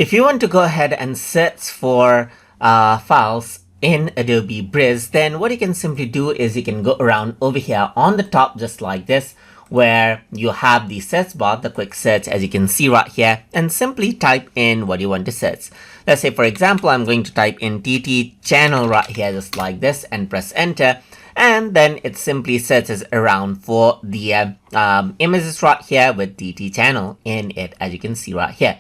If you want to go ahead and search for files in Adobe Bridge, then what you can simply do is you can go around over here on the top just like this, where you have the search bar, the quick search, as you can see right here, and simply type in what you want to search. Let's say, for example, I'm going to type in TT channel right here just like this and press enter. And then it simply searches around for the images right here with TT channel in it, as you can see right here.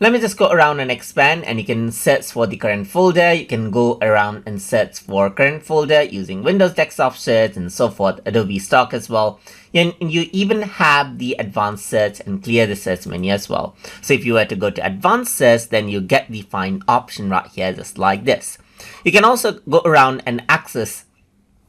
Let me just go around and expand, and you can search for the current folder. You can go around and search for current folder using Windows desktop search and so forth, Adobe stock as well. And you even have the advanced search and clear the search menu as well. So if you were to go to advanced search, then you get the find option right here just like this. You can also go around and access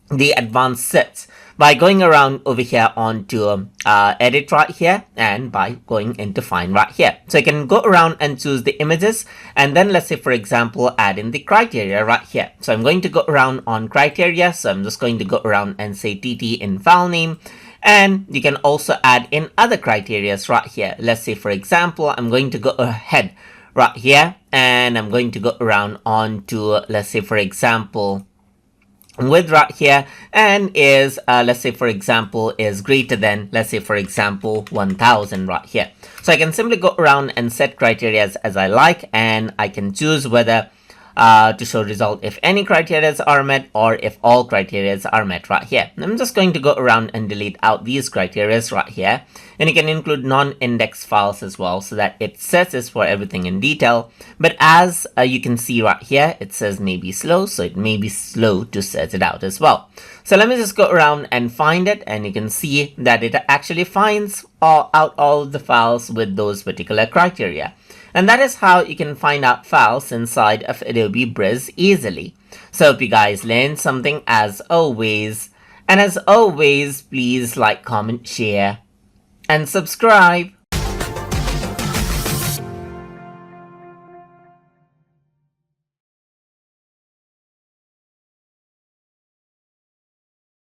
the advanced search by going around over here onto edit right here, and by going into find right here. So you can go around and choose the images, and then let's say, for example, add in the criteria right here. So I'm going to go around on criteria. So I'm just going to go around and say TT in file name. And you can also add in other criterias right here. Let's say, for example, I'm going to go ahead right here, and I'm going to go around onto, let's say, for example, width right here, and is let's say, for example, is greater than, let's say, for example, 1000 right here. So I can simply go around and set criteria as I like, and I can choose whether to show result if any criteria are met or if all criteria are met right here. I'm just going to go around and delete out these criteria right here, and you can include non-index files as well, so that it searches for everything in detail. But as you can see right here, it says may be slow, so it may be slow to search it out as well. So let me just go around and find it, and you can see that it actually finds out all the files with those particular criteria. And that is how you can find out files inside of Adobe Bridge easily. So hope you guys learned something as always. And as always, please like, comment, share, and subscribe.